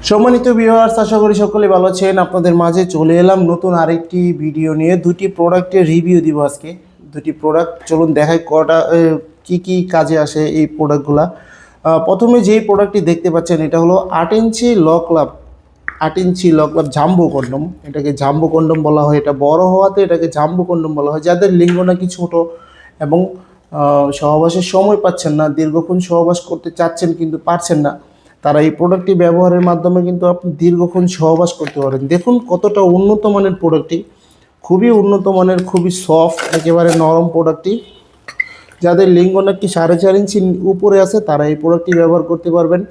সম্মানিত ভিউয়ার্স, আশা করি সকলে ভালো আছেন। আপনাদের মাঝে চলে এলাম নতুন আরেকটি ভিডিও নিয়ে। দুটি প্রোডাক্টের রিভিউ দিব আজকে। দুটি প্রোডাক্ট চলুন দেখাই কটা কি কাজে আসে এই প্রোডাক্টগুলা। প্রথমে যেই প্রোডাক্টটি দেখতে পাচ্ছেন এটা হলো 8 ইঞ্চি লক লাভ 8 ইঞ্চি লক লাভ জাম্বো কন্ডম। এটাকে জাম্বো কন্ডম বলা হয়। এটা বড় হওয়াতে এটাকে জাম্বো কন্ডম বলা হয়। যাদের লিঙ্গ নাকি ছোট এবং সহবাসের সময় পাচ্ছেন না, দীর্ঘক্ষণ সহবাস করতে চাচ্ছেন কিন্তু পারছেন না, তারা এই প্রোডাক্টটি ব্যবহারের মাধ্যমে কিন্তু আপনি দীর্ঘক্ষণ সহবাস করতে পারেন। দেখুন কতটা উন্নত মানের প্রোডাক্টটি, খুবই উন্নত মানের, খুবই সফট, একেবারে নরম প্রোডাক্টটি। যাদের লিঙ্গ নাকি 4.5 ইঞ্চি উপরে আছে তারা এই প্রোডাক্টটি ব্যবহার করতে পারবেন।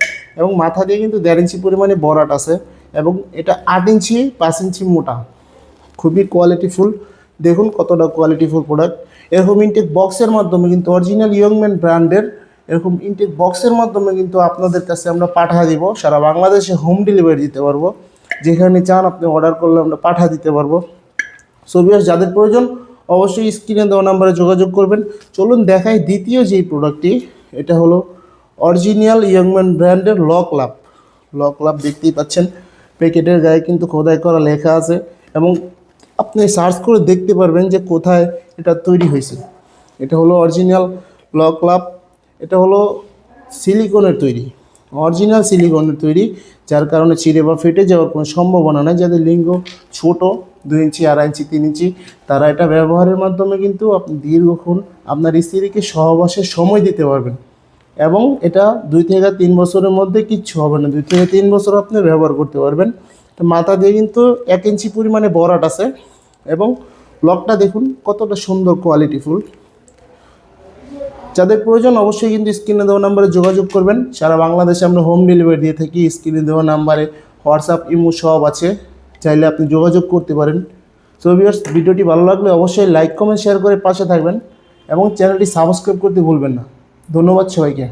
এবং মাথা দিয়ে কিন্তু 1.5 ইঞ্চি পরিমাণে বরাট আছে এবং এটা 8 ইঞ্চি 5 ইঞ্চি মোটা, খুবই কোয়ালিটিফুল। দেখুন কতটা কোয়ালিটিফুল প্রোডাক্ট। এরকম ইনটেক বক্সের মাধ্যমে কিন্তু অরিজিনাল ইয়ংম্যান ব্র্যান্ডের এরকম ইনটেক বক্সের মাধ্যমে কিন্তু আপনাদের কাছে আমরা পাঠা দিব। সারা বাংলাদেশে হোম ডেলিভারি দিতে পারবো। যেখানে চান আপনি অর্ডার করলে আমরা পাঠা দিতে পারবো। সো ভিউয়ার্স, যাদের প্রয়োজন অবশ্যই স্ক্রিনে দেওয়া নাম্বারে যোগাযোগ করবেন। চলুন দেখাই দ্বিতীয় যেই প্রোডাক্টটি। এটা হলো অরিজিনাল ইয়ংম্যান ব্র্যান্ডের লক লাভ দেখতেই পাচ্ছেন। প্যাকেটের গায়ে কিন্তু খোদাই করা লেখা আছে এবং আপনি সার্চ করে দেখতে পারবেন যে কোথায় এটা তৈরি হয়েছে। এটা হলো অরিজিনাল লক লাভ। এটা হলো সিলিকনের তৈরি, অরিজিনাল সিলিকনের তৈরি, যার কারণে ছিঁড়ে বা ফেটে যাওয়ার কোনো সম্ভাবনা নেই। যাদের লিঙ্গ ছোট 2 ইঞ্চি 2.5 ইঞ্চি 3 ইঞ্চি তারা এটা ব্যবহারের মাধ্যমে কিন্তু আপনি দীর্ঘক্ষণ আপনার স্ত্রীকে সহবাসের সময় দিতে পারবেন। এবং এটা 2 থেকে 3 বছরের মধ্যে কিচ্ছু হবে না। 2 থেকে 3 বছর আপনি ব্যবহার করতে পারবেন। তো মাথা দিয়ে কিন্তু 1 ইঞ্চি পরিমাণে বরাট আছে এবং লকটা দেখুন কতটা সুন্দর কোয়ালিটিফুল। যাদের প্রয়োজন অবশ্যই কিন্তু স্ক্রিনে দেওয়া নাম্বারে যোগাযোগ করবেন। সারা বাংলাদেশে আমরা হোম ডেলিভারি দিয়ে থাকি। স্ক্রিনে দেওয়া নাম্বারে হোয়াটসঅ্যাপ, ইমো সব আছে, চাইলে আপনি যোগাযোগ করতে পারেন। সো ভিউয়ার্স, ভিডিওটি ভালো লাগলে অবশ্যই লাইক, কমেন্ট, শেয়ার করে পাশে থাকবেন এবং চ্যানেলটি সাবস্ক্রাইব করতে ভুলবেন না। ধন্যবাদ সবাইকে।